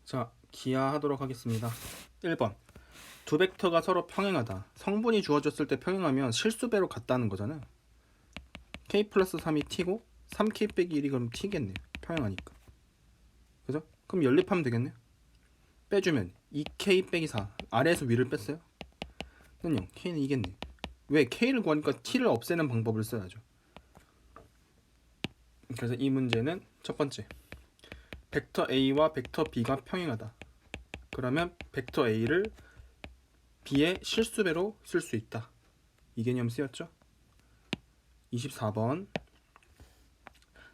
자, 기하하도록 하겠습니다. 1번. 두 벡터가 서로 평행하다. 성분이 주어졌을 때 평행하면 실수배로 같다는 거잖아요. k 플러스 3이 t고 3k 빼기 1이 그럼 t겠네요. 평행하니까. 그죠? 그럼 연립하면 되겠네요. 빼주면 2k 빼기 4. 아래에서 위를 뺐어요. 그럼요. k는 이겠네. 왜? k를 구하니까 t를 없애는 방법을 써야죠. 그래서 이 문제는 첫 번째. 벡터 a와 벡터 b가 평행하다. 그러면 벡터 a를 b의 실수배로 쓸 수 있다. 이 개념 쓰였죠? 24번.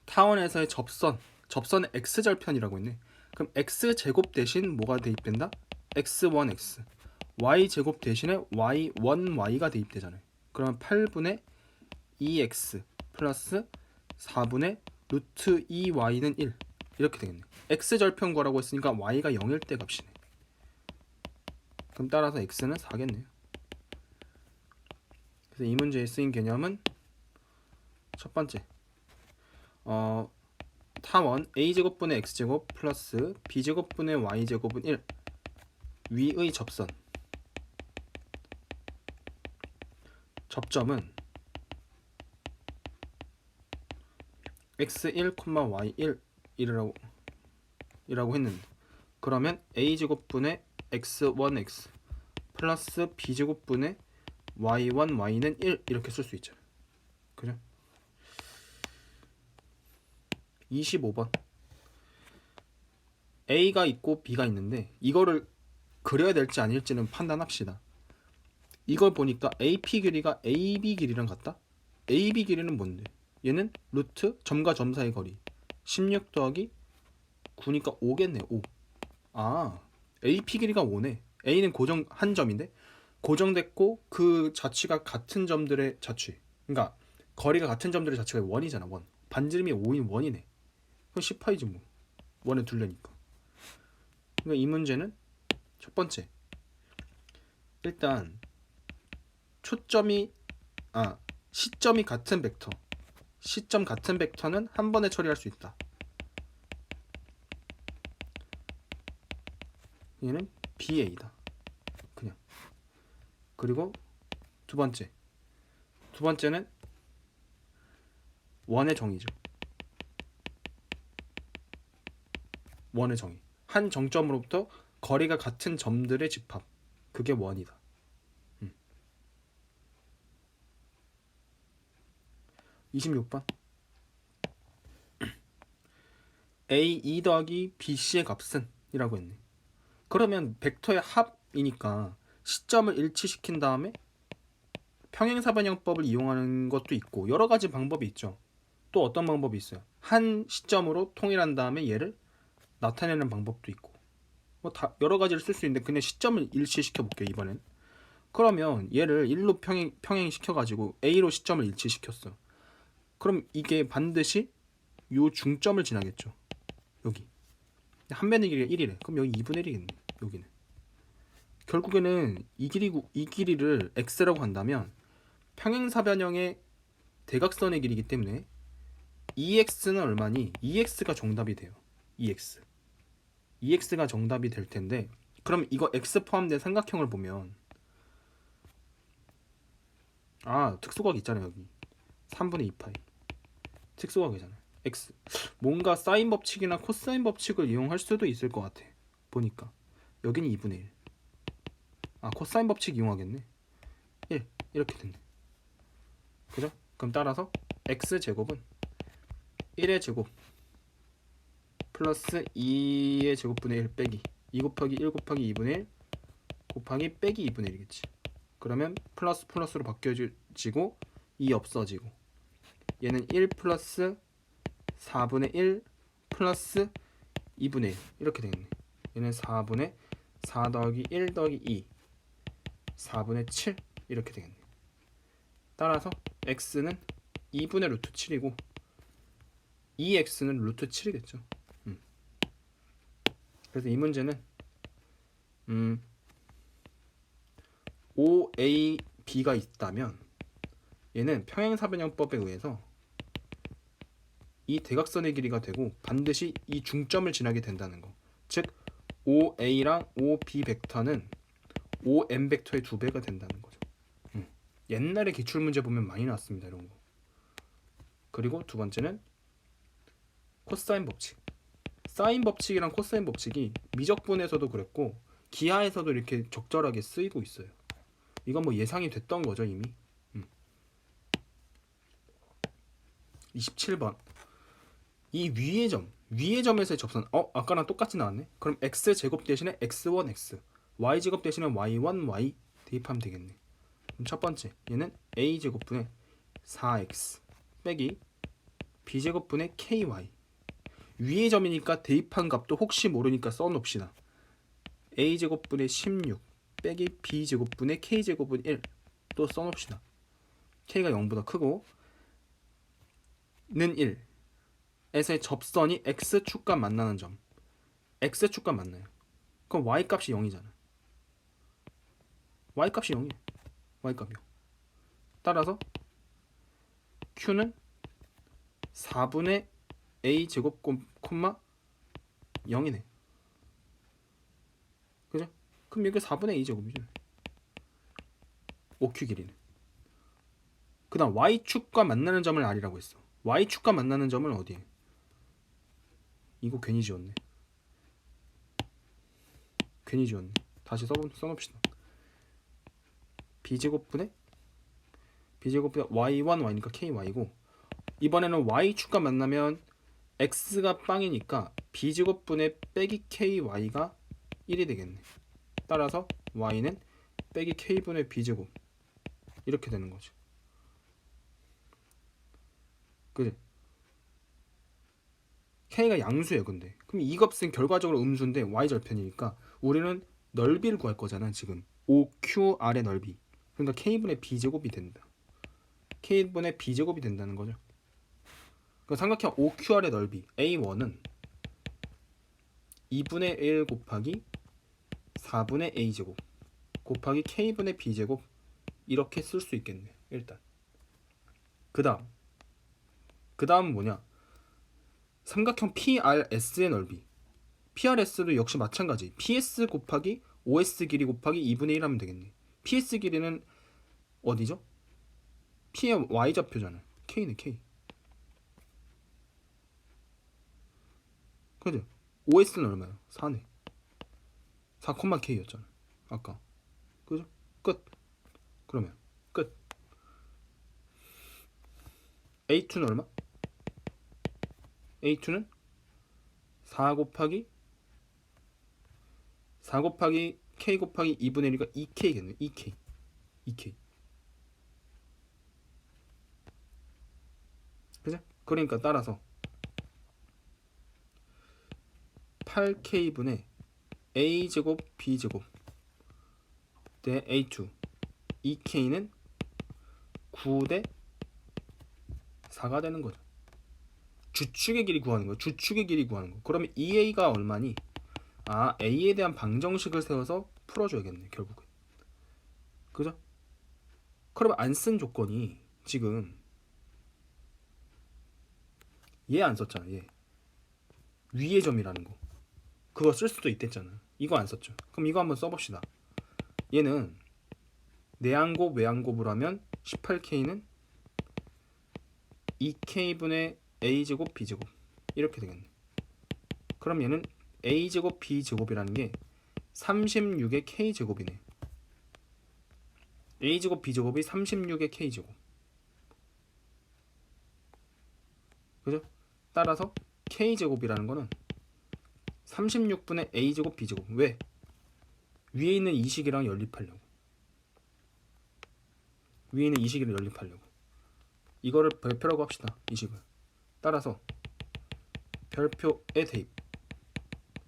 타원에서의 접선의 x절편이라고 했네. 그럼 x제곱 대신 뭐가 대입된다? x1x. y제곱 대신에 y1y가 대입되잖아요. 그러면 8분의 2x 플러스 4분의 루트 2y는 1 이렇게 되겠네. x절편 구하라고 했으니까 y가 0일 때 값이네. 그럼 따라서 x는 4겠네요. 그래서 이 문제에 쓰인 개념은 첫 번째, 타원 a제곱분의 x제곱 플러스 b제곱분의 y제곱은 1 위의 접점은 x1, y1 이라고 했는데, 그러면 a제곱분의 x1x 플러스 b제곱분의 y1y는 1 이렇게 쓸 수 있잖아요. 그죠? 25번. a가 있고 b가 있는데 이거를 그려야 될지 아닐지는 판단합시다. 이걸 보니까 AP 길이가 AB 길이랑 같다? AB 길이는 뭔데? 얘는 루트 점과 점 사이 거리 16 더하기 9니까 5겠네. 5. 아, AP 길이가 5네. A는 고정 한 점인데 고정됐고 그 자취가 같은 점들의 자취. 그러니까 거리가 같은 점들의 자취가 원이잖아. 원. 반지름이 5인 원이네. 그럼 10파이지 뭐. 원에 둘레니까. 그러니까 이 문제는 첫 번째. 일단 시점이 같은 벡터. 시점 같은 벡터는 한 번에 처리할 수 있다. 얘는 BA다. 그냥. 그리고 두 번째는 원의 정의죠. 원의 정의. 한 정점으로부터 거리가 같은 점들의 집합. 그게 원이다. 26번. A2 더하기 BC의 값은? 이라고 했네. 그러면 벡터의 합이니까 시점을 일치시킨 다음에 평행사변형법을 이용하는 것도 있고 여러 가지 방법이 있죠. 또 어떤 방법이 있어요? 한 시점으로 통일한 다음에 얘를 나타내는 방법도 있고 뭐 다 여러 가지를 쓸 수 있는데 그냥 시점을 일치시켜 볼게요. 이번엔. 그러면 얘를 1로 평행시켜가지고 A로 시점을 일치시켰어. 그럼 이게 반드시 요 중점을 지나겠죠. 여기 한 변의 길이가 1이래. 그럼 여기 2분의 1이겠네. 여기는 결국에는 이 길이를 x라고 한다면 평행사변형의 대각선의 길이기 때문에 2x는 얼마니? 2x가 정답이 돼요. 2x가 정답이 될 텐데, 그럼 이거 x 포함된 삼각형을 보면 특수각 있잖아요. 여기 3분의 2파이 특수각이잖아요. x 뭔가 사인 법칙이나 코사인 법칙을 이용할 수도 있을 것 같아. 보니까 여기는 2분의 1. 코사인 법칙 이용하겠네. 1 이렇게 됐네. 그죠? 그럼 따라서 x제곱은 1의 제곱 플러스 2의 제곱분의 1 빼기 2 곱하기 1 곱하기 2분의 1 곱하기 빼기 2분의 1이겠지. 그러면 플러스 플러스로 바뀌어지고 2 없어지고 얘는 1 플러스 4분의 1 플러스 2분의 1 이렇게 되겠네. 얘는 4분의 4 더하기 1 더하기 2 4분의 7 이렇게 되겠네. 따라서 x는 2분의 루트 7이고 2x는 루트 7이겠죠. 그래서 이 문제는 OAB가 있다면 얘는 평행사변형법에 의해서 이 대각선의 길이가 되고 반드시 이 중점을 지나게 된다는 거. 즉 OA랑 OB 벡터는 OM 벡터의 2배가 된다는 거죠. 옛날에 기출문제 보면 많이 나왔습니다. 이런 거. 그리고 두 번째는 코사인 법칙. 사인 법칙이랑 코사인 법칙이 미적분에서도 그랬고 기하에서도 이렇게 적절하게 쓰이고 있어요. 이건 뭐 예상이 됐던 거죠 이미. 27번. 이 위의 점에서의 접선. 아까랑 똑같이 나왔네. 그럼 x 제곱 대신에 x1x, y 제곱 대신에 y1y 대입하면 되겠네. 그럼 첫 번째 얘는 a 제곱분의 4x 빼기 b 제곱분의 ky. 위의 점이니까 대입한 값도 혹시 모르니까 써놓읍시다. a 제곱분의 16 빼기 b 제곱분의 k 제곱분 1 또 써놓읍시다. k가 0보다 크고 는 1 에서의 접선이 x축과 만나는 점. x축과 만나요. 그럼 y값이 0이잖아. y값이 0이에요. y값이요. 따라서 q는 4분의 a 제곱 콤마 0이네. 그죠? 그럼 이게 4분의 a 제곱이죠. 5q 길이는. 그 다음 y축과 만나는 점을 r이라고 했어. y축과 만나는 점은 어디에? 이거 괜히 지웠네. 다시 써놓읍시다. b제곱분의 y1 y니까 ky고, 이번에는 y축과 만나면 x가 빵이니까 b제곱분의 빼기 ky가 1이 되겠네. 따라서 y는 빼기 k분의 b제곱 이렇게 되는 거죠. 그지? k가 양수예요. 근데 그럼 이 값은 결과적으로 음수인데 y절편이니까 우리는 넓이를 구할 거잖아. 지금 5qr의 넓이. 그러니까 k분의 b제곱이 된다. k분의 b제곱이 된다는 거죠. 그러니까 삼각형 5qr의 넓이 a1은 2분의 1 곱하기 4분의 a제곱 곱하기 k분의 b제곱 이렇게 쓸 수 있겠네. 일단 그 다음은 뭐냐, 삼각형 PRS의 넓이. PRS도 역시 마찬가지. PS 곱하기 OS 길이 곱하기 2분의 1 하면 되겠네. PS 길이는 어디죠? P의 Y좌표잖아. K는 K. 그죠? OS는 얼마야? 4네. 4,K였잖아. 아까. 그죠? 끝. 그러면 끝. A2는 얼마? A2는 4 곱하기 K 곱하기 2분의 1이니까 2K겠네. 2K. 그죠? 그러니까 따라서 8K분의 A제곱 B제곱 대 A2 2K는 9 대 4가 되는 거죠. 주축의 길이 구하는 거. 그러면 2A가 얼마니? A에 대한 방정식을 세워서 풀어줘야겠네. 결국은. 그죠? 그러면 안 쓴 조건이 지금 얘 안 썼잖아. 얘 위의 점이라는 거. 그거 쓸 수도 있댔잖아. 이거 안 썼죠. 그럼 이거 한번 써봅시다. 얘는 내항곱 외항곱으로 하면 18K는 2K분의 A제곱 B제곱 이렇게 되겠네. 그럼 얘는 A제곱 B제곱이라는 게 36의 K제곱이네. A제곱 B제곱이 36의 K제곱. 그죠? 따라서 K제곱이라는 거는 36분의 A제곱 B제곱. 왜? 위에 있는 이 식이랑 연립하려고. 이거를 별표라고 합시다. 이 식을. 따라서 별표에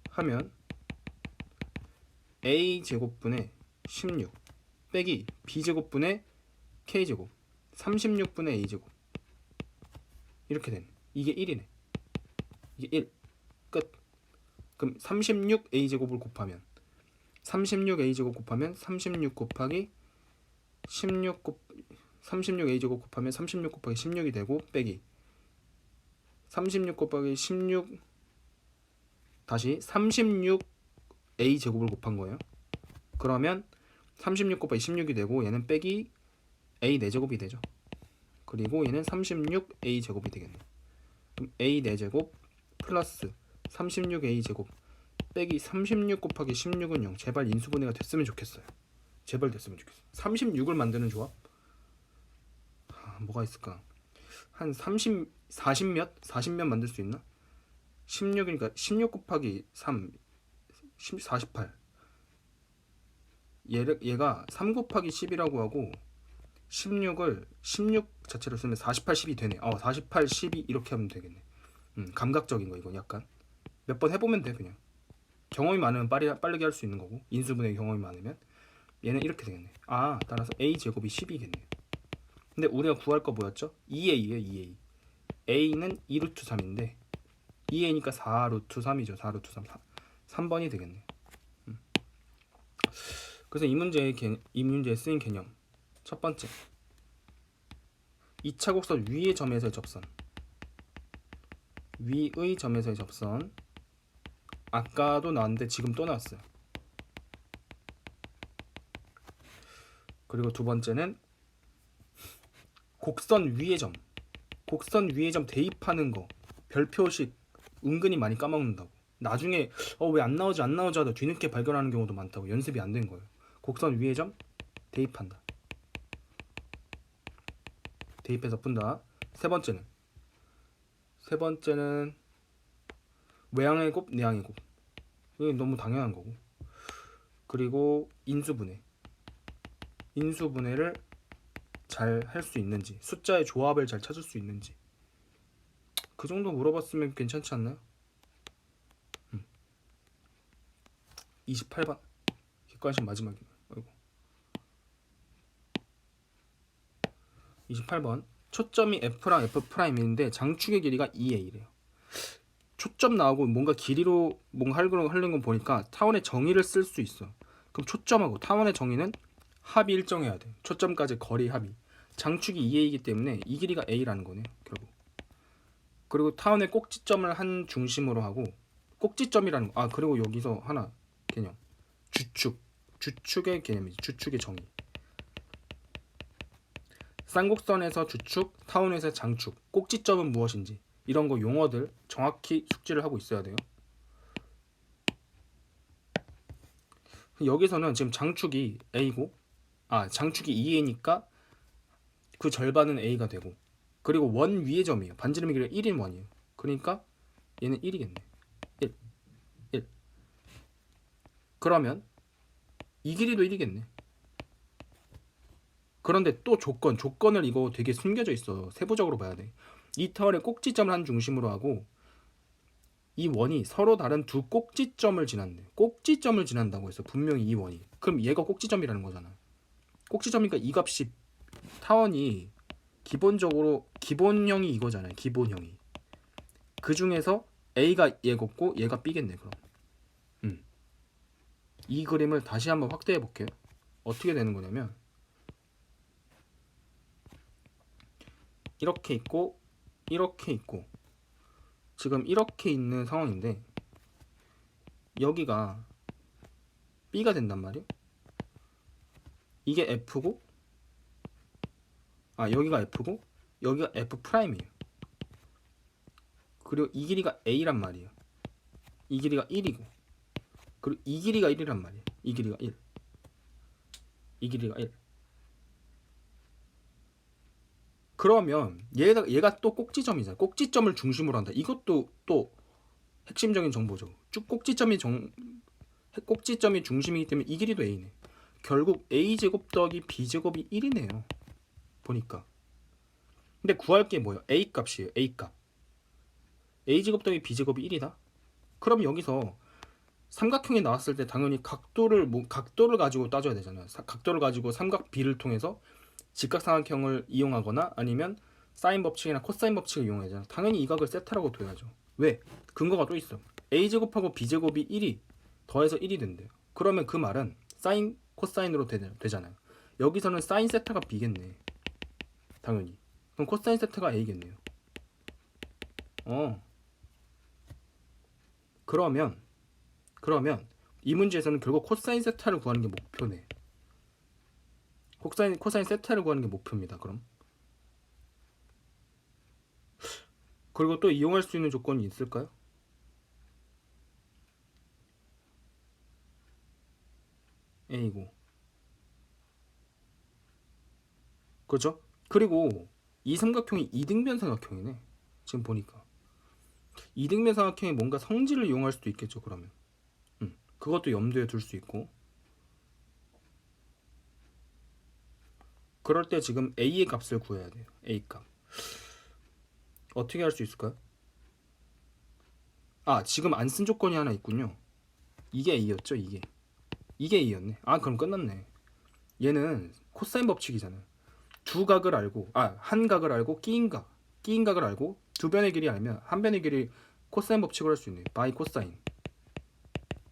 대입하면 A제곱분의 16 빼기 B제곱분의 K제곱 36분의 A제곱 이렇게 되네. 이게 1이네. 이게 1. 끝. 그럼 36A제곱을 곱하면 36A제곱 곱하면 36 곱하기 36A제곱 곱하면 36 곱하기 16이 되고 빼기 36 곱하기 16 다시 36 a 제곱을 곱한 거예요. 그러면 36 곱하기 16이 되고 얘는 빼기 a 4제곱이 되죠. 그리고 얘는 36a 제곱이 되겠네. 그럼 a 4제곱 플러스 36a 제곱 빼기 36 곱하기 16은 0. 제발 인수분해가 됐으면 좋겠어요. 제발 됐으면 좋겠어요. 36을 만드는 조합? 뭐가 있을까? 한 40몇 만들 수 있나? 16이니까 16 곱하기 3 48. 얘가 3 곱하기 10이라고 하고 16을 16 자체로 쓰면 48, 10이 되네. 48, 12 이렇게 하면 되겠네. 감각적인 거 이건 약간 몇 번 해보면 돼. 그냥 경험이 많으면 빠르게 할 수 있는 거고 인수분해 경험이 많으면 얘는 이렇게 되겠네. 따라서 a 제곱이 10이겠네. 근데 우리가 구할 거 뭐였죠? 2a예요. 2a. a는 2루트 3인데 2a니까 4루트 3이죠. 4루트 3. 3번이 되겠네. 그래서 이 문제에 쓰인 개념 첫 번째, 2차 곡선 위의 점에서의 접선. 위의 점에서의 접선. 아까도 나왔는데 지금 또 나왔어요. 그리고 두 번째는 곡선 위의 점. 곡선 위의 점 대입하는 거 별표식 은근히 많이 까먹는다고. 나중에 왜 안 나오지 하다 뒤늦게 발견하는 경우도 많다고. 연습이 안 된 거예요. 곡선 위의 점 대입한다. 대입해서 푼다. 세 번째는 외항의 곱, 내항의 곱. 이게 너무 당연한 거고. 그리고 인수분해를 잘 할 수 있는지, 숫자의 조합을 잘 찾을 수 있는지. 그 정도 물어봤으면 괜찮지 않나요? 28번 객관식 마지막이네. 아이고. 28번 초점이 F랑 F'인데 장축의 길이가 2a래요. 초점 나오고 뭔가 길이로 뭔가 하려는 거 보니까 타원의 정의를 쓸 수 있어. 그럼 초점하고 타원의 정의는 합이 일정해야 돼. 초점까지 거리 합이. 장축이 2a이기 때문에 이 길이가 a라는 거네요. 결국. 그리고 타원의 꼭지점을 한 중심으로 하고 꼭지점이라는 거. 그리고 여기서 하나 개념. 주축의 개념이지. 주축의 정의. 쌍곡선에서 주축, 타원에서 장축, 꼭지점은 무엇인지 이런 거 용어들 정확히 숙지를 하고 있어야 돼요. 여기서는 지금 장축이 a고 장축이 2a니까 그 절반은 a가 되고 그리고 원 위의 점이에요. 반지름의 길이가 1인 원이에요. 그러니까 얘는 1이겠네. 1. 그러면 이 길이도 1이겠네. 그런데 또 조건을 이거 되게 숨겨져 있어. 세부적으로 봐야 돼. 이 타원의 꼭지점을 한 중심으로 하고 이 원이 서로 다른 두 꼭지점을 지난대. 꼭지점을 지난다고 해서 분명히 이 원이. 그럼 얘가 꼭지점이라는 거잖아. 꼭지점이니까 이 값이 타원이 기본적으로 기본형이 이거잖아요. 기본형이. 그 중에서 A가 얘겠고 얘가 B겠네. 그럼. 이 그림을 다시 한번 확대해 볼게요. 어떻게 되는 거냐면 이렇게 있고 이렇게 있고 지금 이렇게 있는 상황인데 여기가 B가 된단 말이에요. 이게 F고 여기가 F고 여기가 F'이에요. 그리고 이 길이가 A란 말이에요. 이 길이가 1이고 그리고 이 길이가 1이란 말이에요. 이 길이가 1. 이 길이가 1. 그러면 얘가 또 꼭지점이잖아. 꼭지점을 중심으로 한다. 이것도 또 핵심적인 정보죠. 쭉 꼭지점이 중심이기 때문에 이 길이도 A네. 결국 A제곱 더하기 B제곱이 1이네요. 보니까. 근데 구할 게 뭐예요? A 값이에요. A 값. A제곱 더하기 B제곱이 1이다? 그럼 여기서 삼각형이 나왔을 때 당연히 각도를 가지고 따져야 되잖아요. 각도를 가지고 삼각 B를 통해서 직각삼각형을 이용하거나 아니면 사인 법칙이나 코사인 법칙을 이용해야 되잖아. 당연히 이 각을 세타라고 둬야죠. 왜? 근거가 또 있어. A제곱하고 B제곱이 1이 더해서 1이 된대요. 그러면 그 말은 사인 코사인으로 되잖아요. 여기서는 사인 세타가 B겠네. 당연히. 그럼 코사인 세타가 A겠네요. 그러면 이 문제에서는 결국 코사인 세타를 구하는 게 목표네. 코사인 세타를 구하는 게 목표입니다. 그럼 그리고 또 이용할 수 있는 조건이 있을까요? A고 그죠? 그리고 이 삼각형이 이등변 삼각형이네. 지금 보니까 이등변 삼각형이 뭔가 성질을 이용할 수도 있겠죠. 그러면 그것도 염두에 둘 수 있고 그럴 때 지금 A의 값을 구해야 돼요. A 값 어떻게 할 수 있을까요? 아 지금 안 쓴 조건이 하나 있군요. 이게 A였죠. 이게 A였네. 아 그럼 끝났네. 얘는 코사인 법칙이잖아. 두 각을 알고 한 각을 알고 끼인 각을 알고 두 변의 길이 알면 한 변의 길이 코사인 법칙을 할 수 있네. 바이 코사인.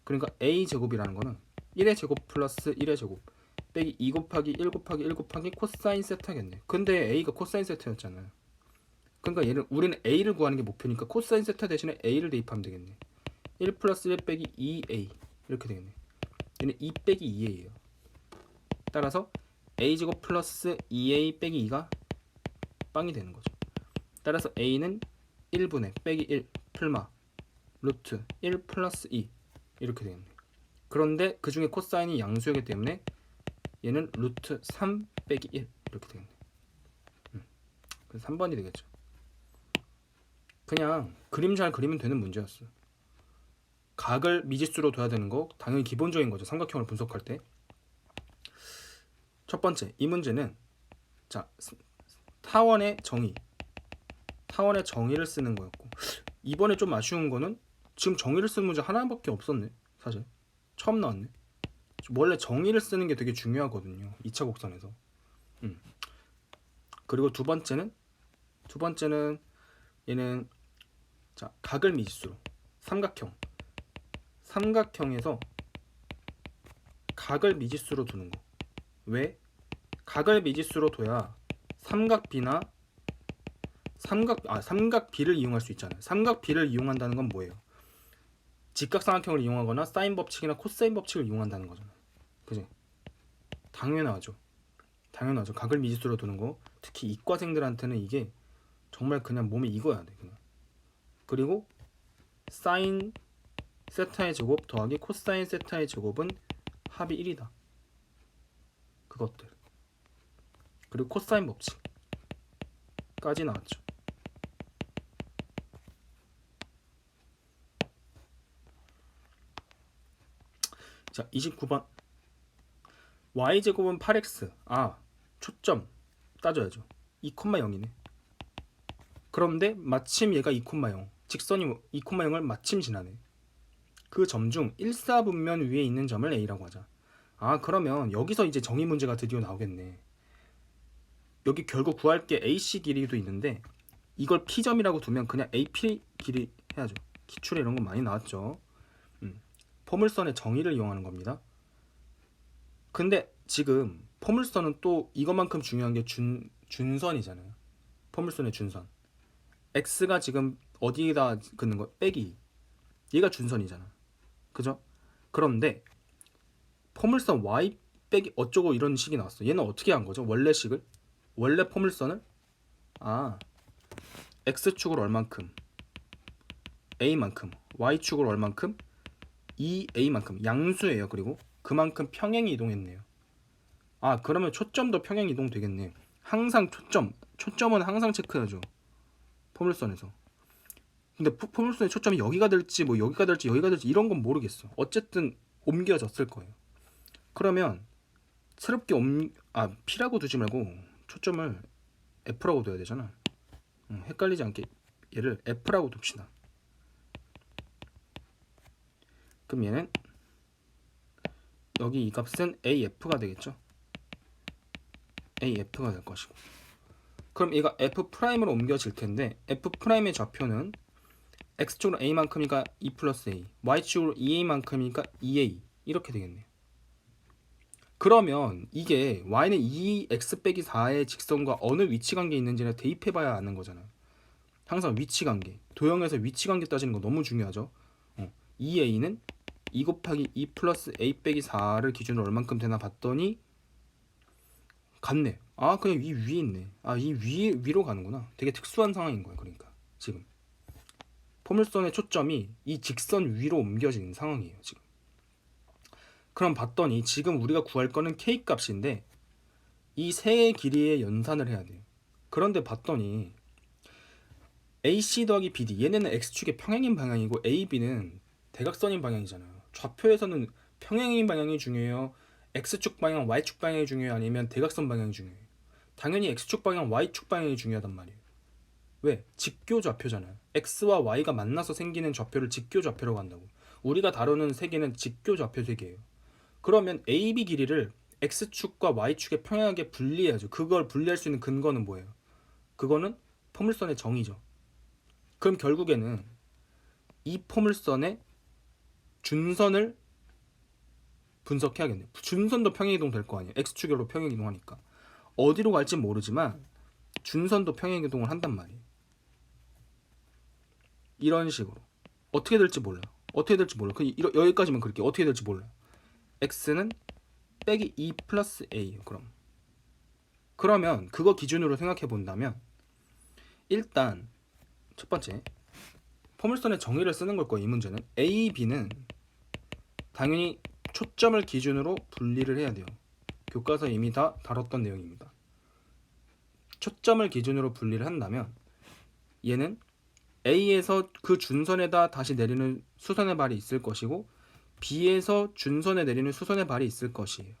그러니까 A 제곱이라는 거는 1의 제곱 플러스 1의 제곱 빼기 2 곱하기 1 곱하기 1 곱하기 코사인 세타겠네. 근데 A가 코사인 세타였잖아요. 그러니까 얘는 우리는 A를 구하는 게 목표니까 코사인 세타 대신에 A를 대입하면 되겠네. 1 플러스 1 빼기 2A 이렇게 되겠네. 얘는 2 빼기 2A예요. 따라서 A제곱 플러스 2A 빼기 2가 빵이 되는 거죠. 따라서 A는 1분의 빼기 1 풀마 루트 1 플러스 2 이렇게 되겠네. 그런데 그 중에 코사인이 양수이기 때문에 얘는 루트 3 빼기 1 이렇게 되겠네. 그래서 3번이 되겠죠. 그냥 그림 잘 그리면 되는 문제였어. 각을 미지수로 둬야 되는 거 당연히 기본적인 거죠. 삼각형을 분석할 때. 첫 번째, 이 문제는 자 타원의 정의를 쓰는 거였고 이번에 좀 아쉬운 거는 지금 정의를 쓰는 문제 하나밖에 없었네. 사실 처음 나왔네. 원래 정의를 쓰는 게 되게 중요하거든요. 2차 곡선에서. 그리고 두 번째는 얘는 자 각을 미지수로 삼각형에서 각을 미지수로 두는 거. 왜? 각을 미지수로 둬야 삼각 B를 이용할 수 있잖아요. 삼각 B를 이용한다는 건 뭐예요? 직각삼각형을 이용하거나 사인 법칙이나 코사인 법칙을 이용한다는 거잖아요. 그지? 당연하죠. 각을 미지수로 두는 거. 특히 이과생들한테는 이게 정말 그냥 몸에 익어야 돼. 그냥. 그리고 사인 세타의 제곱 더하기 코사인 세타의 제곱은 합이 1이다. 그것들. 그리고 코사인 법칙까지 나왔죠. 자, 29번. y제곱은 8x. 초점 따져야죠. 2,0이네. 그런데 마침 얘가 2,0. 직선이 2,0을 마침 지나네. 그 점 중 1사분면 위에 있는 점을 A라고 하자. 그러면 여기서 이제 정의 문제가 드디어 나오겠네. 여기 결국 구할 게 AC 길이도 있는데 이걸 P점이라고 두면 그냥 AP 길이 해야죠. 기출에 이런 거 많이 나왔죠. 포물선의 정의를 이용하는 겁니다. 근데 지금 포물선은 또 이것만큼 중요한 게 준선이잖아요. 포물선의 준선. X가 지금 어디에다 긋는 거? 빼기. 얘가 준선이잖아. 그죠? 그런데 포물선 Y 빼기 어쩌고 이런 식이 나왔어. 얘는 어떻게 한 거죠? 원래 포물선을 X축으로 얼만큼 A만큼 Y축으로 얼만큼 2A만큼 양수예요. 그리고 그만큼 평행이 이동했네요. 그러면 초점도 평행 이동 되겠네. 항상 초점은 항상 체크해야죠. 포물선에서. 근데 포물선의 초점이 여기가 될지 여기가 될지 이런 건 모르겠어. 어쨌든 옮겨졌을 거예요. 그러면 새롭게 P라고 두지 말고 초점을 F라고 둬야 되잖아. 헷갈리지 않게 얘를 F라고 둡시다. 그럼 얘는 여기 이 값은 AF가 되겠죠. AF가 될 것이고. 그럼 얘가 F'으로 옮겨질 텐데 F'의 좌표는 X축으로 A만큼이니까 2 플러스 A, Y축으로 2A만큼이니까 2A 이렇게 되겠네요. 그러면 이게 Y는 2X 빼기 4의 직선과 어느 위치관계에 있는지를 대입해봐야 아는 거잖아요. 항상 위치관계. 도형에서 위치관계 따지는 거 너무 중요하죠. 2A는 2 곱하기 2 플러스 a 빼기 4를 기준으로 얼만큼 되나 봤더니 같네. 아 그냥 이 위에 있네. 아 이 위로 가는구나. 되게 특수한 상황인 거야. 그러니까 지금 포물선의 초점이 이 직선 위로 옮겨지는 상황이에요. 지금. 그럼 봤더니 지금 우리가 구할 거는 k 값인데 이 세 개의 길이의 연산을 해야 돼요. 그런데 봤더니 AC 더하기 BD 얘네는 x축의 평행인 방향이고 AB는 대각선인 방향이잖아요. 좌표에서는 평행인 방향이 중요해요, x축 방향, y축 방향이 중요해요, 아니면 대각선 방향이 중요해요? 당연히 x축 방향, y축 방향이 중요하단 말이에요. 왜? 직교 좌표잖아요. x와 y가 만나서 생기는 좌표를 직교 좌표라고 한다고. 우리가 다루는 세계는 직교 좌표 세계예요. 그러면 AB 길이를 x축과 y축에 평행하게 분리해야죠. 그걸 분리할 수 있는 근거는 뭐예요? 그거는 포물선의 정의죠. 그럼 결국에는 이 포물선의 준선을 분석해야겠네요. 준선도 평행이동 될 거 아니에요. x축으로 평행이동하니까. 어디로 갈지 모르지만 준선도 평행이동을 한단 말이에요. 이런 식으로. 어떻게 될지 몰라요. 어떻게 될지 몰라요. 여기까지만 그릴게요. 어떻게 될지 몰라요. x는 빼기 2 플러스 a예요. 그러면 그거 기준으로 생각해 본다면 일단 첫 번째 포물선의 정의를 쓰는 걸 거예요. 이 문제는 a, b는 당연히 초점을 기준으로 분리를 해야 돼요. 교과서에 이미 다 다뤘던 내용입니다. 초점을 기준으로 분리를 한다면 얘는 A에서 그 준선에다 다시 내리는 수선의 발이 있을 것이고 B에서 준선에 내리는 수선의 발이 있을 것이에요.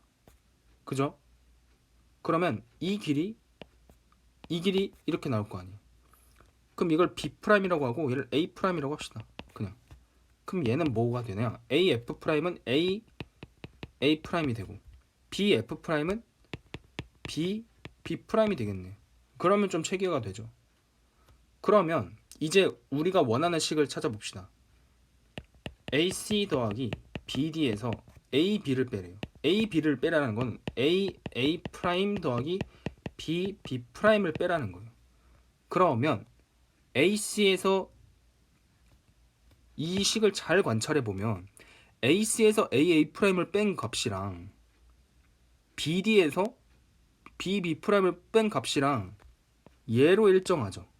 그죠? 그러면 이 길이 이렇게 나올 거 아니에요. 그럼 이걸 B'이라고 하고 얘를 A'이라고 합시다. 그냥. 그럼 얘는 뭐가 되냐? AF'은 A'I 되고 BF'은 B'I 되겠네요. 그러면 좀 체계가 되죠. 그러면 이제 우리가 원하는 식을 찾아봅시다. AC 더하기 BD에서 AB를 빼래요. AB를 빼라는 건 AA' 더하기 BB'을 빼라는 거예요. 그러면 AC에서 이 식을 잘 관찰해 보면 AC에서 AA'을 뺀 값이랑 BD에서 BB'을 뺀 값이랑 얘로 일정하죠.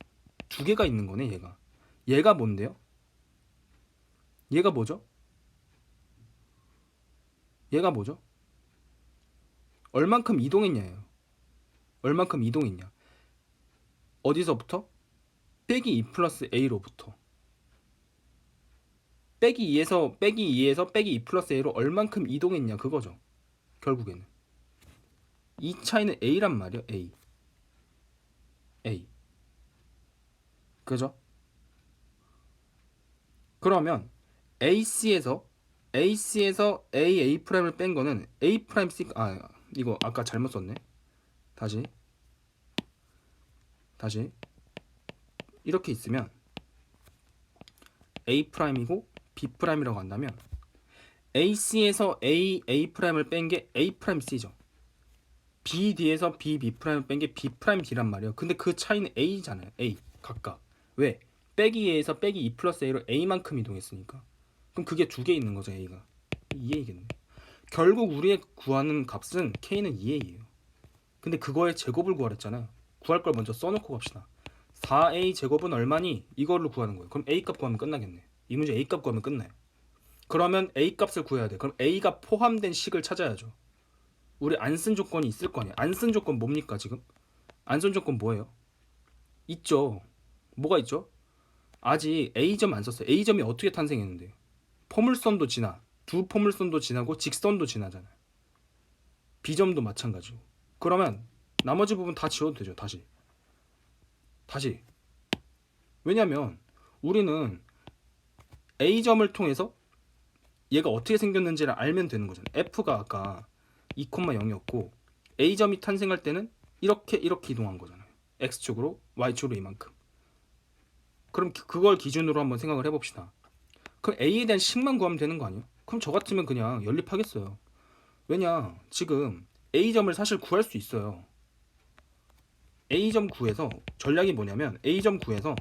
두 개가 있는 거네. 얘가 뭔데요? 얘가 뭐죠? 얼만큼 이동했냐예요. 얼만큼 이동했냐. 어디서부터? 빼기 2 플러스 a로부터. 빼기 2에서 빼기 2 플러스 a로 얼만큼 이동했냐 그거죠. 결국에는 이 차이는 a란 말이야. A 그죠? 그러면 AC에서 AA'을 뺀 거는 A' C 이거 아까 잘못 썼네. 다시 이렇게 있으면 A'이고 B'이라고 한다면 AC에서 AA'을 뺀 게 A'C죠. BD에서 BB'을 뺀 게 B'D란 말이에요. 근데 그 차이는 A잖아요. A 각각. 왜? 빼기 A에서 빼기 2 플러스 A로 A만큼 이동했으니까. 그럼 그게 두 개 있는 거죠. A가. 2A겠네. 결국 우리의 구하는 값은 K는 2A예요. 근데 그거의 제곱을 구하랬잖아요. 구할 걸 먼저 써놓고 갑시다. 4A 제곱은 얼마니? 이걸로 구하는 거예요. 그럼 A 값 구하면 끝나겠네. 이 문제 A 값 구하면 끝나요. 그러면 A 값을 구해야 돼. 그럼 A가 포함된 식을 찾아야죠. 우리 안 쓴 조건이 있을 거 아니야. 안 쓴 조건 뭡니까 지금? 안 쓴 조건 뭐예요? 있죠. 뭐가 있죠? 아직 A점 안 썼어요. A점이 어떻게 탄생했는데요? 포물선도 지나. 두 포물선도 지나고 직선도 지나잖아요. B점도 마찬가지고. 그러면 나머지 부분 다 지워도 되죠. 다시. 왜냐면 우리는 A점을 통해서 얘가 어떻게 생겼는지를 알면 되는 거잖아요. F가 아까 2,0이었고 A점이 탄생할 때는 이렇게 이동한 거잖아요. X축으로 Y축으로 이만큼. 그럼 그걸 기준으로 한번 생각을 해봅시다. 그럼 A에 대한 식만 구하면 되는 거 아니에요? 그럼 저 같으면 그냥 연립하겠어요. 왜냐 지금 A점을 사실 구할 수 있어요. A점 구에서 전략이 뭐냐면 A점 구에서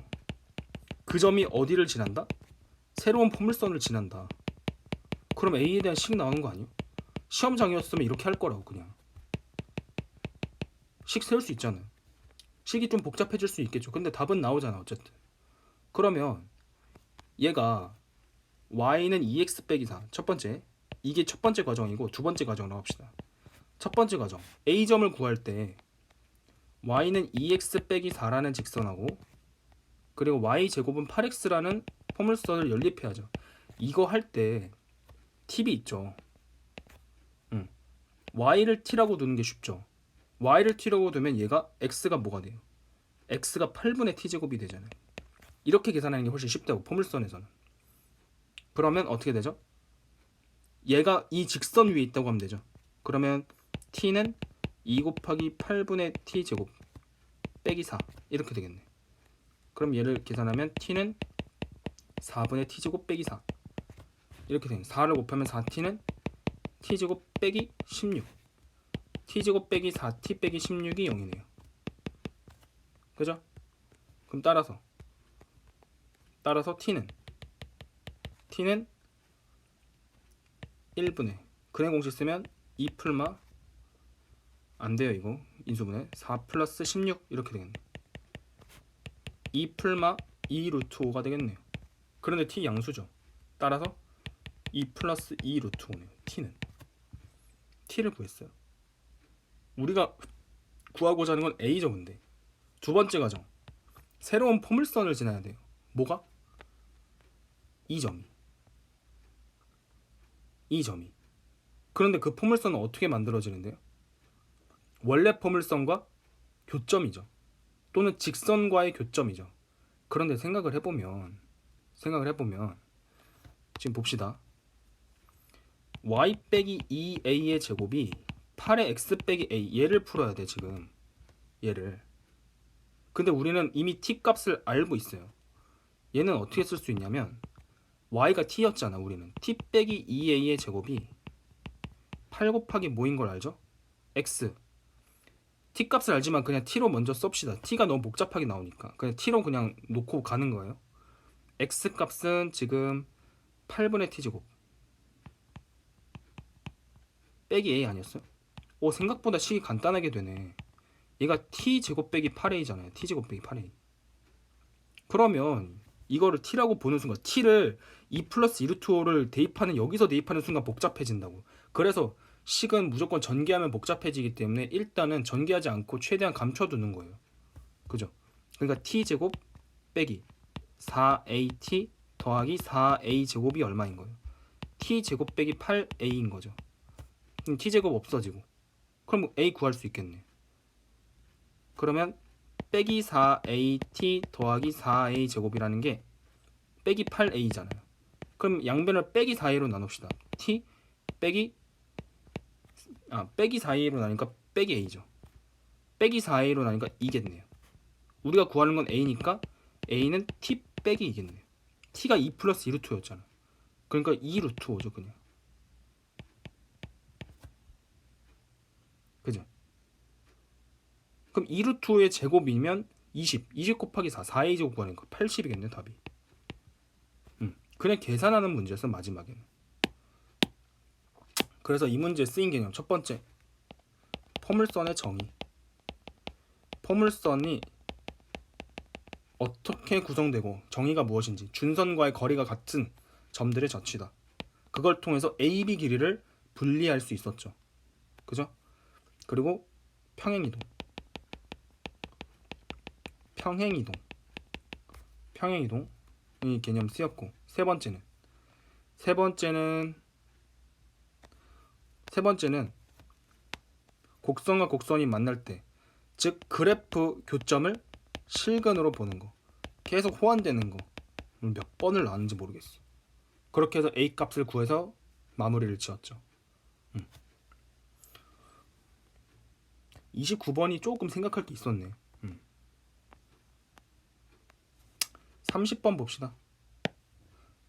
그 점이 어디를 지난다? 새로운 포물선을 지난다. 그럼 A에 대한 식 나오는 거 아니에요? 시험장이었으면 이렇게 할 거라고. 그냥 식 세울 수 있잖아요. 식이 좀 복잡해질 수 있겠죠. 근데 답은 나오잖아 어쨌든. 그러면 얘가 y는 2x 빼기 4. 첫 번째. 이게 첫 번째 과정이고 두 번째 과정으로 합시다. 첫 번째 과정. A점을 구할 때 y는 2x 빼기 4라는 직선하고 그리고 y제곱은 8x라는 포물선을 연립해야죠. 이거 할 때 팁이 있죠. y를 t라고 두는 게 쉽죠. y를 t라고 두면 얘가 x가 뭐가 돼요? x가 8분의 t제곱이 되잖아요. 이렇게 계산하는 게 훨씬 쉽다고 포물선에서는. 그러면 어떻게 되죠? 얘가 이 직선 위에 있다고 하면 되죠. 그러면 t는 2 곱하기 8분의 t제곱 빼기 4 이렇게 되겠네. 그럼 얘를 계산하면 t는 4분의 t제곱 빼기 4 이렇게 되겠네. 4를 곱하면 4t는 t제곱 빼기 16 t제곱 빼기 4t 빼기 16이 0이네요. 그죠? 그럼 따라서 t는 1분의 근의 공식 쓰면 2 풀마 안 돼요. 이거 인수분해 4 플러스 16 이렇게 되겠네. 2 풀마 2 루트 5가 되겠네요. 그런데 t 양수죠. 따라서 2 플러스 2 루트 5네요. t를 구했어요. 우리가 구하고자 하는 건 a죠. 근데 두 번째 과정 새로운 포물선을 지나야 돼요. 뭐가? 이 점이. 그런데 그 포물선은 어떻게 만들어지는데요? 원래 포물선과 교점이죠. 또는 직선과의 교점이죠. 그런데 생각을 해보면 지금 봅시다. y 빼기 2a의 제곱이 8의 x 빼기 a 얘를 풀어야 돼 지금. 얘를. 근데 우리는 이미 t 값을 알고 있어요. 얘는 어떻게 쓸 수 있냐면 y가 t였잖아. 우리는 t 빼기 2a의 제곱이 8 곱하기 뭐인 걸 알죠? x. t 값을 알지만 그냥 t로 먼저 썹시다. t가 너무 복잡하게 나오니까 그냥 t로 그냥 놓고 가는 거예요. x 값은 지금 8분의 t제곱 빼기 a 아니었어요? 오, 생각보다 식이 간단하게 되네. 얘가 t제곱 빼기 8a잖아요. t제곱 빼기 8a. 그러면 이거를 t라고 보는 순간 t를 2 플러스 2 루트 5를 대입하는 여기서 대입하는 순간 복잡해진다고. 그래서 식은 무조건 전개하면 복잡해지기 때문에 일단은 전개하지 않고 최대한 감춰두는 거예요. 그죠? 그러니까 t제곱 빼기 4at 더하기 4a 제곱이 얼마인 거예요? t제곱 빼기 8a인 거죠. 그럼 t제곱 없어지고 그럼 a 구할 수 있겠네. 그러면 빼기 4at 더하기 4a 제곱이라는 게 빼기 8a잖아요. 그럼 양변을 빼기 4a로 나눕시다. t 빼기 4a로 나니까 빼기 a죠. 빼기 4a로 나니까 2겠네요. 우리가 구하는 건 a니까 a는 t 빼기 2겠네요. t가 2 플러스 2 루트 5였잖아. 그러니까 2 루트 5죠 그냥. 그죠? 그럼 2 루트 5의 제곱이면 20 곱하기 4a 제곱 구하니까 80이겠네 답이. 그냥 계산하는 문제였어 마지막에는. 그래서 이 문제에 쓰인 개념 첫 번째 포물선의 정의. 포물선이 어떻게 구성되고 정의가 무엇인지 준선과의 거리가 같은 점들의 저치다. 그걸 통해서 AB 길이를 분리할 수 있었죠. 그죠? 그리고 평행이동 이 개념 쓰였고 세 번째는 곡선과 곡선이 만날 때 즉 그래프 교점을 실근으로 보는 거. 계속 호환되는 거. 몇 번을 나왔는지 모르겠어. 그렇게 해서 A 값을 구해서 마무리를 지었죠. 29번이 조금 생각할 게 있었네. 30번 봅시다.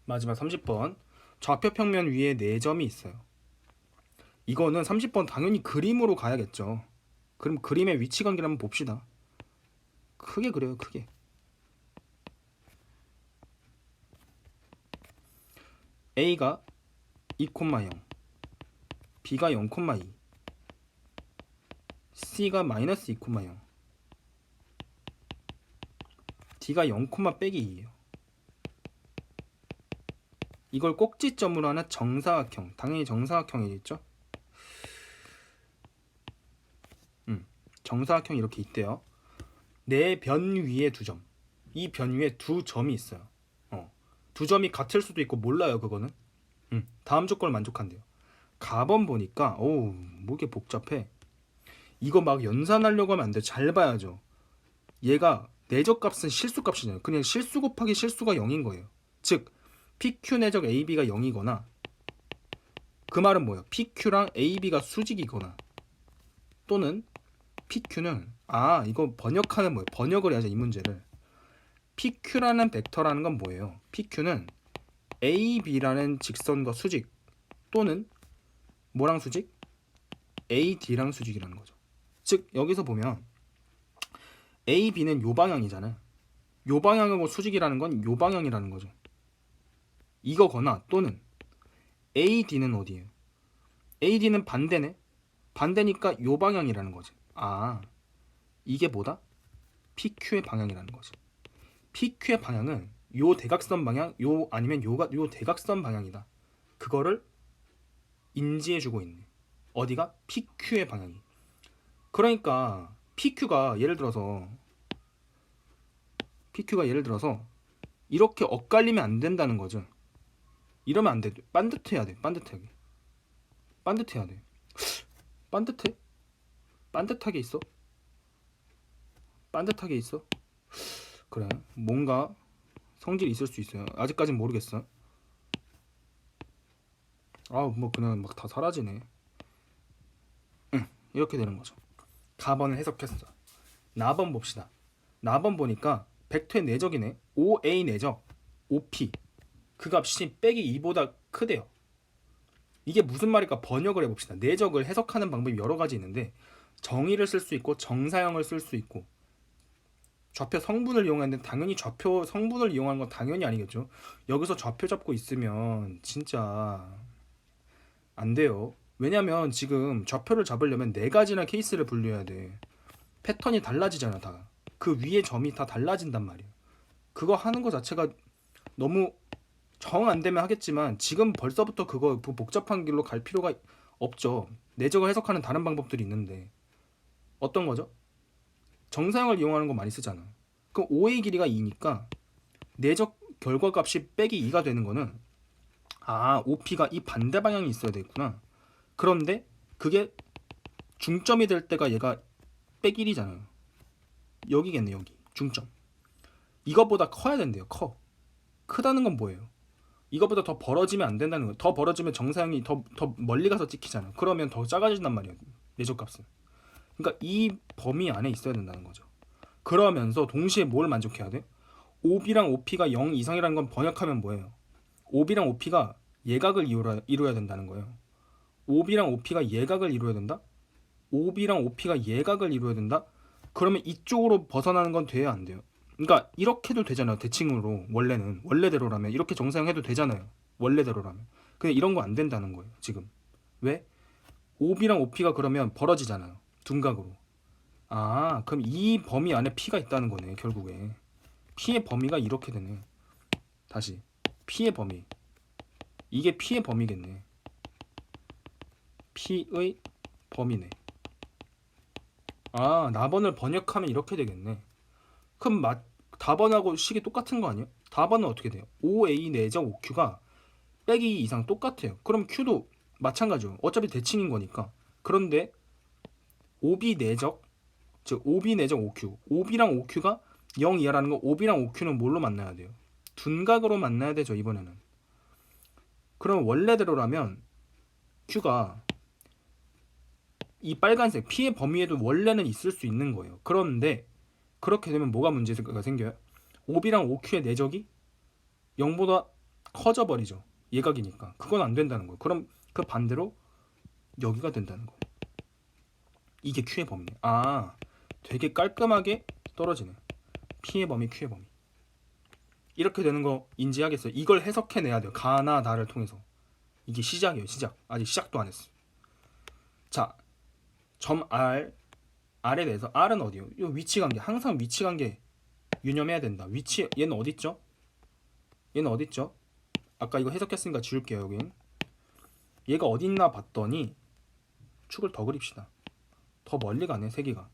마지막 30번. 좌표 평면 위에 4점이 있어요. 이거는 30번 당연히 그림으로 가야겠죠. 그럼 그림의 위치 관계를 한번 봅시다. 크게 그려요. 크게. A가 2,0, B가 0,2, C가 마이너스 2,0, D가 0, 빼기 2예요. 이걸 꼭지점으로 하는 정사각형, 당연히 정사각형이겠죠? 정사각형이 이렇게 있대요. 내 변 위에 두 점, 이 변 위에 두 점이 있어요. 두 점이 같을 수도 있고 몰라요 그거는. 다음 조건을 만족한대요. 가번 보니까 뭐 이게 복잡해. 이거 막 연산하려고 하면 안 돼. 잘 봐야죠. 얘가 내적값은 실수값이잖아요. 그냥 실수 곱하기 실수가 0인 거예요. 즉 PQ 내적 AB가 0이거나, 그 말은 뭐예요? PQ랑 AB가 수직이거나, 또는 PQ는 이거 번역하는 뭐예요? 번역을 해야죠 이 문제를. PQ라는 벡터라는 건 뭐예요? PQ는 AB라는 직선과 수직, 또는 뭐랑 수직? AD랑 수직이라는 거죠. 즉 여기서 보면 AB는 요 방향이잖아요. 요 방향하고 수직이라는 건 요 방향이라는 거죠. 이거거나, 또는 AD는 어디예요? AD는 반대네. 반대니까 요 방향이라는 거지. 이게 뭐다? PQ의 방향이라는 거지. PQ의 방향은 요 대각선 방향, 요 아니면 요 대각선 방향이다. 그거를 인지해주고 있네. 어디가? PQ의 방향이. 그러니까 PQ가 예를 들어서 이렇게 엇갈리면 안 된다는 거죠. 이러면 안 돼. 반듯해야 돼. 반듯하게. 반듯해야 돼. 반듯해? 반듯하게 있어? 반듯하게 있어? 그래. 뭔가 성질이 있을 수 있어요. 아직까진 모르겠어. 뭐 그냥 막 다 사라지네. 이렇게 되는 거죠. 가번을 해석했어. 나번 봅시다. 나번 보니까 벡터의 내적이네. OA 내적 OP, 그 값이 빼기 2보다 크대요. 이게 무슨 말일까? 번역을 해봅시다. 내적을 해석하는 방법이 여러 가지 있는데, 정의를 쓸 수 있고 정사형을 쓸 수 있고, 좌표 성분을 이용하는데 당연히 좌표 성분을 이용하는 건 당연히 아니겠죠. 여기서 좌표 잡고 있으면 진짜 안 돼요. 왜냐면 지금 좌표를 잡으려면 네 가지나 케이스를 분류해야 돼. 패턴이 달라지잖아 다. 그 위에 점이 다 달라진단 말이에요. 그거 하는 거 자체가 너무 정 안 되면 하겠지만, 지금 벌써부터 그거 복잡한 길로 갈 필요가 없죠. 내적을 해석하는 다른 방법들이 있는데. 어떤 거죠? 정사형을 이용하는 거 많이 쓰잖아. 그럼 OA 길이가 2니까 내적 결과값이 빼기 2가 되는 거는, OP가 이 반대 방향이 있어야 되겠구나. 그런데 그게 중점이 될 때가 얘가 빼기 1이잖아요. 여기겠네. 여기 중점. 이거보다 커야 된대요. 크다는 건 뭐예요? 이거보다 더 벌어지면 안 된다는 거예요. 더 벌어지면 정사형이 더 멀리 가서 찍히잖아. 그러면 더 작아진단 말이에요. 내적값은. 그러니까 이 범위 안에 있어야 된다는 거죠. 그러면서 동시에 뭘 만족해야 돼? OB랑 OP가 0 이상이라는 건 번역하면 뭐예요? OB랑 OP가 예각을 이루어야 된다는 거예요. OB랑 OP가 예각을 이루어야 된다? OB랑 OP가 예각을 이루어야 된다? 그러면 이쪽으로 벗어나는 건 돼야 안 돼요. 그러니까 이렇게도 되잖아요. 대칭으로. 원래대로라면 이렇게 정사형해도 되잖아요. 원래대로라면. 근데 이런 거 안 된다는 거예요. 지금. 왜? OB랑 OP가 그러면 벌어지잖아요. 둔각으로. 그럼 이 범위 안에 P가 있다는 거네. 결국에 P의 범위가 이렇게 되네. 다시 P의 범위, 이게 P의 범위겠네. P의 범위네. 나번을 번역하면 이렇게 되겠네. 그럼 다번하고 식이 똑같은 거 아니에요? 다번은 어떻게 돼요? OA 내적 OQ가 빼기 2 이상 똑같아요. 그럼 Q도 마찬가지죠. 어차피 대칭인 거니까. 그런데 OB 내적, 즉 OB 내적 OQ, OB랑 OQ가 0 이하라는 거, OB랑 OQ는 뭘로 만나야 돼요? 둔각으로 만나야 되죠. 이번에는. 그럼 원래대로라면 Q가 이 빨간색 P의 범위에도 원래는 있을 수 있는 거예요. 그런데 그렇게 되면 뭐가 문제가 생겨요? OB랑 OQ의 내적이 0보다 커져 버리죠. 예각이니까. 그건 안 된다는 거예요. 그럼 그 반대로 여기가 된다는 거예요. 이게 Q의 범위네. 되게 깔끔하게 떨어지네. P의 범위, Q의 범위. 이렇게 되는 거 인지하겠어요? 이걸 해석해내야 돼요. 가나 다를 통해서. 이게 시작이에요. 시작. 아직 시작도 안 했어. 자, 점 R에 대해서 R은 어디요? 이 위치 관계. 항상 위치 관계 유념해야 된다. 위치 얘는 어디 있죠? 얘는 어디 있죠? 아까 이거 해석했으니까 지울게요. 여긴 얘가 어디 있나 봤더니 축을 더 그립시다. 더 멀리 가네. 3개가.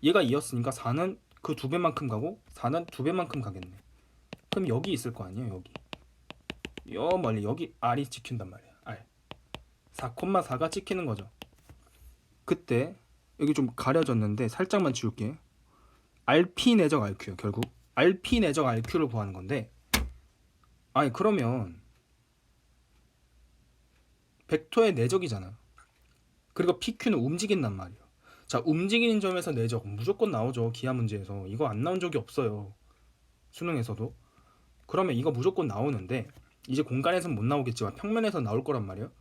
얘가 2였으니까 4는 그 2배만큼 가고 4는 2배만큼 가겠네. 그럼 여기 있을 거 아니에요. 여기 요 멀리 여기 R이 찍힌단 말이야. R 4,4가 찍히는 거죠. 그때 여기 좀 가려졌는데 살짝만 지울게. RP 내적 RQ요. 결국 RP 내적 RQ를 구하는 건데, 아니 그러면 벡터의 내적이잖아. 그리고 PQ는 움직인단 말이에요. 자, 움직이는 점에서 내적 무조건 나오죠. 기하 문제에서. 이거 안 나온 적이 없어요. 수능에서도. 그러면 이거 무조건 나오는데 이제 공간에서는 못 나오겠지만 평면에서 나올 거란 말이에요.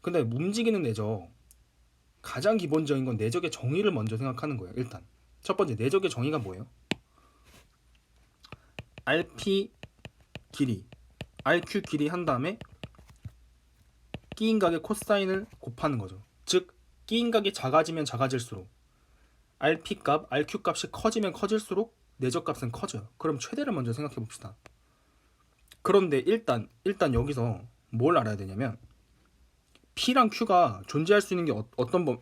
근데 움직이는 내적, 가장 기본적인 건 내적의 정의를 먼저 생각하는 거예요. 일단 첫 번째 내적의 정의가 뭐예요? RP 길이, RQ 길이 한 다음에 끼인각의 코사인을 곱하는 거죠. 즉 끼인각이 작아지면 작아질수록 RP 값, RQ 값이 커지면 커질수록 내적 값은 커져요. 그럼 최대를 먼저 생각해 봅시다. 그런데 일단 여기서 뭘 알아야 되냐면 P랑 Q가 존재할 수 있는 게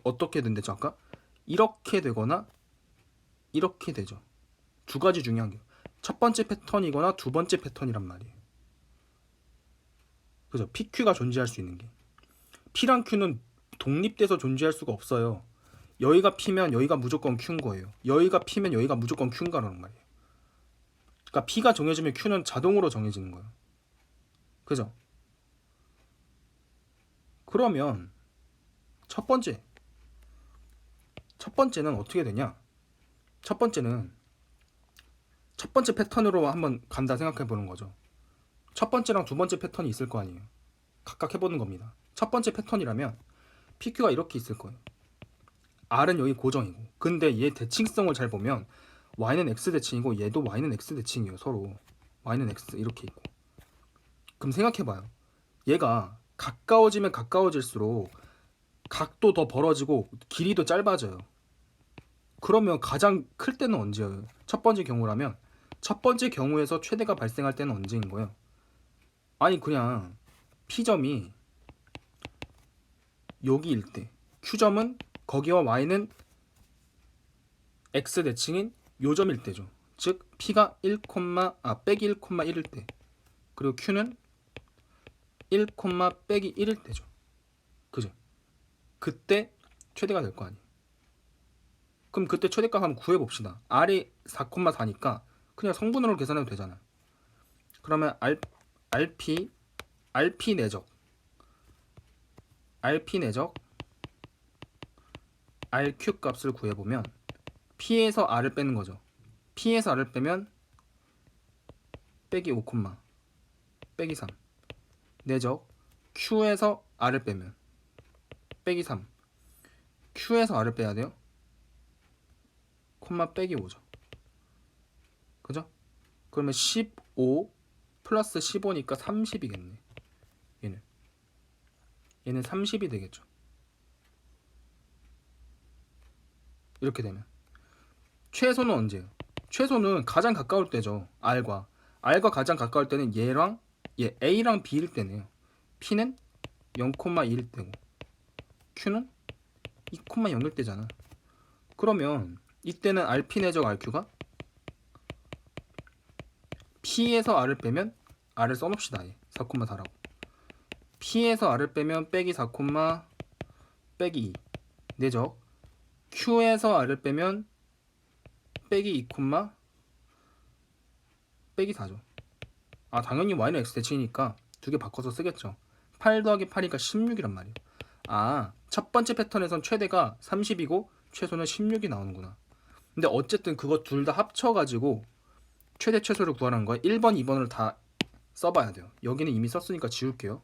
어떻게 된대죠? 아까 이렇게 되거나 이렇게 되죠. 두 가지 중요한 게 첫 번째 패턴이거나 두 번째 패턴이란 말이에요. 그죠? PQ가 존재할 수 있는 게 P랑 Q는 독립돼서 존재할 수가 없어요. 여기가 P면 여기가 무조건 Q인 거예요. 여기가 P면 여기가 무조건 Q인 거라는 말이에요. 그러니까 P가 정해지면 Q는 자동으로 정해지는 거예요. 그죠? 그러면 첫 번째는 어떻게 되냐? 첫 번째 패턴으로 한번 간다 생각해 보는 거죠. 첫 번째랑 두 번째 패턴이 있을 거 아니에요. 각각 해보는 겁니다. 첫 번째 패턴이라면 PQ가 이렇게 있을 거예요. R은 여기 고정이고, 근데 얘 대칭성을 잘 보면 Y는 X 대칭이고 얘도 Y는 X 대칭이에요. 서로 Y는 X 이렇게 있고. 그럼 생각해봐요. 얘가 가까워지면 가까워질수록 각도 더 벌어지고 길이도 짧아져요. 그러면 가장 클 때는 언제예요? 첫 번째 경우라면 첫 번째 경우에서 최대가 발생할 때는 언제인 거예요? 아니 그냥 P점이 여기일 때, Q점은 거기와 Y는 X 대칭인 요점일 때죠. 즉 P가 빼기 1,1일 때, 그리고 Q는 1, 빼기 1일 때죠. 그죠? 그때 최대가 될 거 아니에요. 그럼 그때 최대값 한번 구해봅시다. R이 4,4니까 그냥 성분으로 계산해도 되잖아요. 그러면 RP 내적 RQ 값을 구해보면 P에서 R을 빼는 거죠. P에서 R을 빼면 빼기 5, 빼기 3 내적 Q에서 R을 빼면 빼기 3 Q에서 R을 빼야 돼요. 콤마 빼기 5죠. 그죠? 그러면 15 플러스 15니까 30이겠네. 얘는 30이 되겠죠. 이렇게 되면 최소는 언제예요? 최소는 가장 가까울 때죠. R과 가장 가까울 때는 얘 A랑 B일 때네요. P는 0,2일 때고 Q는 2,0일 때잖아. 그러면 이때는 RP 내적 RQ가 P에서 R을 빼면 R을 써놓읍시다. 4,4라고. P에서 R을 빼면 빼기 4, 빼기 2 내적 Q에서 R을 빼면 빼기 2, 빼기 4죠. 아 당연히 Y는 X 대칭이니까 두 개 바꿔서 쓰겠죠. 8 더하기 8이니까 16이란 말이에요. 아 첫 번째 패턴에선 최대가 30이고 최소는 16이 나오는구나. 근데 어쨌든 그거 둘 다 합쳐가지고 최대 최소를 구하는 거야. 1번, 2번을 다 써봐야 돼요. 여기는 이미 썼으니까 지울게요.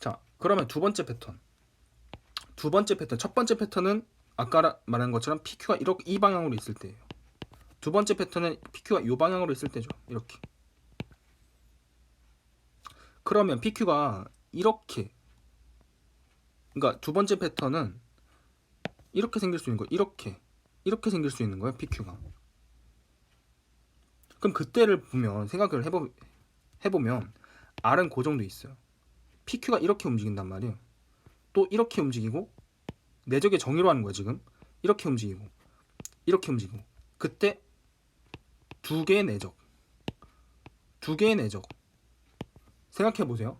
자, 그러면 두 번째 패턴. 첫 번째 패턴은 아까 말한 것처럼 PQ가 이렇게 이 방향으로 있을 때예요. 두 번째 패턴은 PQ가 이 방향으로 있을 때죠. 이렇게. 그러면 PQ가 이렇게, 그러니까 두 번째 패턴은 이렇게 생길 수 있는 거예요. 이렇게 생길 수 있는 거예요. PQ가. 그럼 그때를 보면 생각을 해보면 R은 그 정도 있어요. PQ가 이렇게 움직인단 말이에요. 또 이렇게 움직이고, 내적의 정의로 하는 거야 지금. 이렇게 움직이고 이렇게 움직이고. 그때 두 개의 내적, 생각해보세요.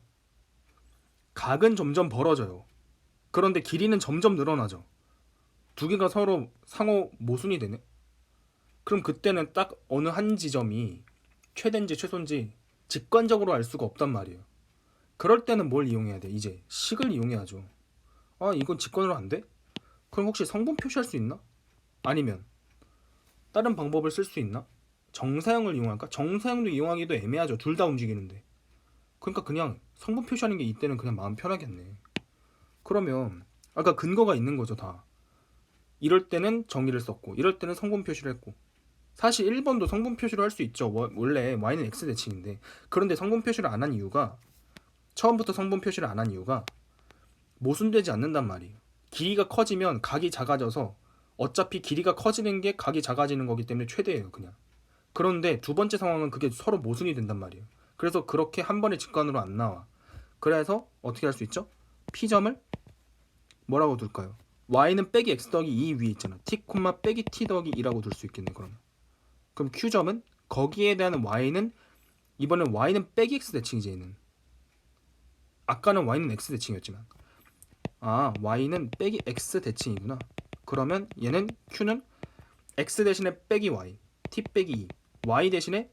각은 점점 벌어져요. 그런데 길이는 점점 늘어나죠. 두 개가 서로 상호 모순이 되네. 그럼 그때는 딱 어느 한 지점이 최대인지 최소인지 직관적으로 알 수가 없단 말이에요. 그럴 때는 뭘 이용해야 돼? 이제 식을 이용해야죠. 아, 이건 직관으로 안 돼? 그럼 혹시 성분 표시할 수 있나? 아니면 다른 방법을 쓸 수 있나? 정사형을 이용할까? 정사형도 이용하기도 애매하죠. 둘 다 움직이는데. 그러니까 그냥 성분 표시하는 게 이때는 그냥 마음 편하겠네. 그러면 아까 근거가 있는 거죠, 다. 이럴 때는 정의를 썼고 이럴 때는 성분 표시를 했고. 사실 1번도 성분 표시를 할 수 있죠. 원래 y는 x 대칭인데. 그런데 성분 표시를 안 한 이유가, 처음부터 성분 표시를 안 한 이유가 모순되지 않는단 말이에요. 길이가 커지면 각이 작아져서 어차피 길이가 커지는 게 각이 작아지는 거기 때문에 최대예요, 그냥. 그런데 두 번째 상황은 그게 서로 모순이 된단 말이에요. 그래서 그렇게 한 번에 직관으로 안 나와. 그래서 어떻게 할 수 있죠? P점을 뭐라고 둘까요? y는 빼기 x 더하기 2 위에 있잖아. t, 빼기 t 더하기 2라고 둘 수 있겠네, 그러면. 그럼 Q점은 거기에 대한 y는, 이번엔 y는 빼기 x 대칭이지, 얘는. 아까는 y는 x 대칭이었지만. 아, y는 빼기 x 대칭이구나. 그러면 얘는 Q는 x 대신에 빼기 y, t 빼기 2, y 대신에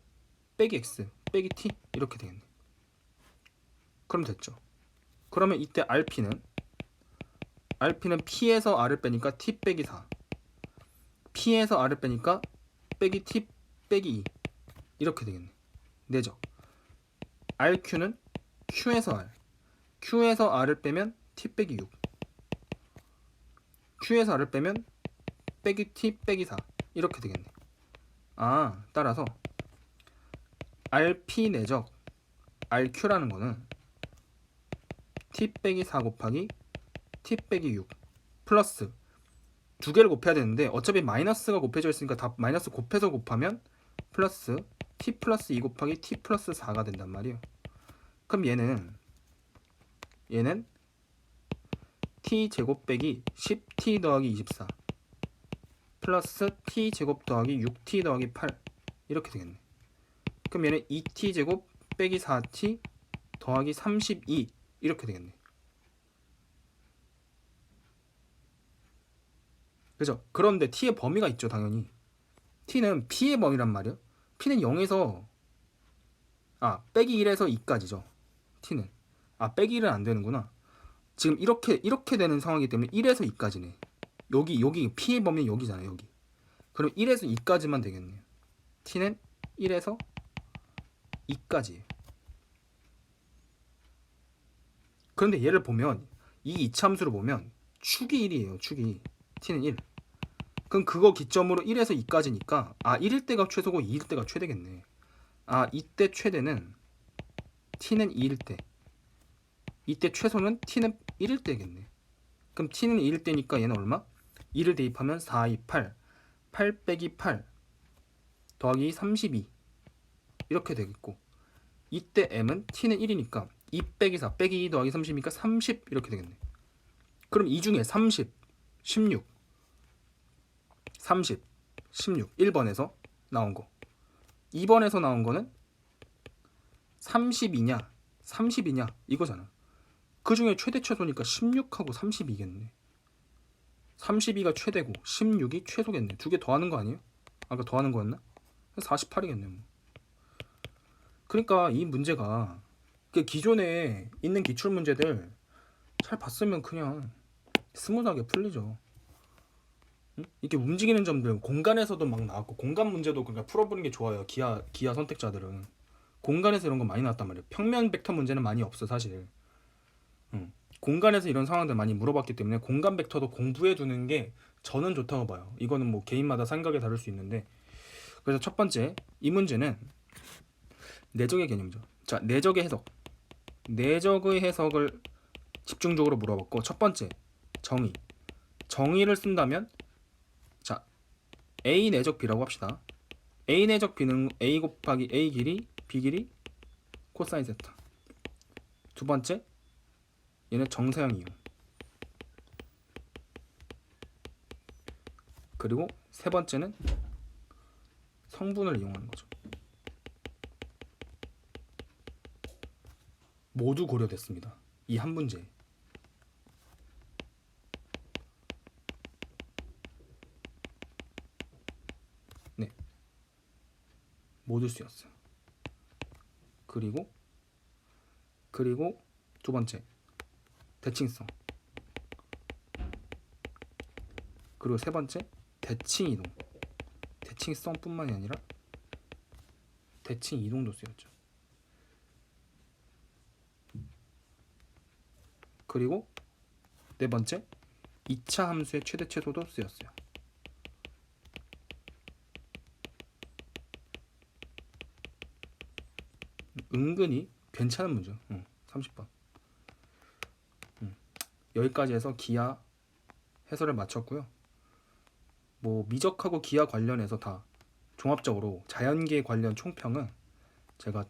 빼기 x, 빼기 t 이렇게 되겠네. 그럼 됐죠. 그러면 이때 RP는 P에서 R을 빼니까 t 빼기 4, P에서 R을 빼니까 빼기 t 빼기 2 이렇게 되겠네. 내적. RQ는 Q에서 R을 빼면 t 빼기 6, Q에서 R을 빼면 빼기 t 빼기 4 이렇게 되겠네. 아, 따라서 RP 내적 RQ라는 거는 t 빼기 4 곱하기 t 빼기 6 플러스 두 개를 곱해야 되는데 어차피 마이너스가 곱해져 있으니까 다 마이너스 곱해서 곱하면 플러스 t 플러스 2 곱하기 t 플러스 4가 된단 말이에요. 그럼 얘는 t 제곱 빼기 10t 더하기 24 플러스 t 제곱 더하기 6t 더하기 8 이렇게 되겠네. 그럼 얘는 2t 제곱 빼기 4t 더하기 32 이렇게 되겠네. 그죠? 그런데 t의 범위가 있죠, 당연히. t는 p의 범위란 말이에요. p는 0에서 빼기 1에서 2까지죠. t는. 빼기 1은 안 되는구나. 지금 이렇게 되는 상황이기 때문에 1에서 2까지네. 여기 p의 범위는 여기잖아요, 여기. 그럼 1에서 2까지만 되겠네요. t는 1에서 2까지예요. 그런데 얘를 보면 이 이차함수를 보면 축이 1이에요. 축이. t는 1. 그럼 그거 기점으로 1에서 2까지니까 1일 때가 최소고 2일 때가 최대겠네. 이때 최대는 t는 2일 때, 이때 최소는 t는 1일 때겠네. 그럼 t는 2일 때니까 얘는 얼마? 2를 대입하면 4, 2, 8 빼기 8 더하기 32 이렇게 되겠고, 이때 m은 t는 1이니까 2 빼기 4 빼기 2 더하기 30이니까 30 이렇게 되겠네. 그럼 이 중에 30, 16 1번에서 나온 거, 2번에서 나온 거는 30이냐 이거잖아. 그 중에 최대 최소니까 16하고 32겠네. 32가 최대고 16이 최소겠네. 두 개 더하는 거 아니에요? 아까 더하는 거였나? 48이겠네 뭐. 그러니까 이 문제가 기존에 있는 기출 문제들 잘 봤으면 그냥 스무스하게 풀리죠. 이렇게 움직이는 점들 공간에서도 막 나왔고, 공간 문제도 그러니까 풀어보는 게 좋아요. 기하 선택자들은 공간에서 이런 거 많이 나왔단 말이에요. 평면 벡터 문제는 많이 없어 사실. 공간에서 이런 상황들 많이 물어봤기 때문에 공간 벡터도 공부해 두는 게 저는 좋다고 봐요. 이거는 뭐 개인마다 생각이 다를 수 있는데, 그래서 첫 번째 이 문제는 내적의 개념이죠. 자, 내적의 해석. 내적의 해석을 집중적으로 물어봤고, 첫 번째 정의. 정의를 쓴다면, 자, A 내적 B라고 합시다. A 내적 B는 A 곱하기 A 길이 B 길이 코사인 세타. 두 번째, 얘는 정사형 이용. 그리고 세 번째는 성분을 이용하는 거죠. 모두 고려됐습니다. 이 한 문제에. 네, 모두 쓰였어요. 그리고 두 번째, 대칭성. 그리고 세 번째, 대칭 이동. 대칭성뿐만이 아니라 대칭 이동도 쓰였죠. 그리고 네 번째, 2차 함수의 최대 최소도 쓰였어요. 은근히 괜찮은 문제. 30번. 여기까지 해서 기하 해설을 마쳤고요. 뭐 미적하고 기하 관련해서 다 종합적으로 자연계 관련 총평은 제가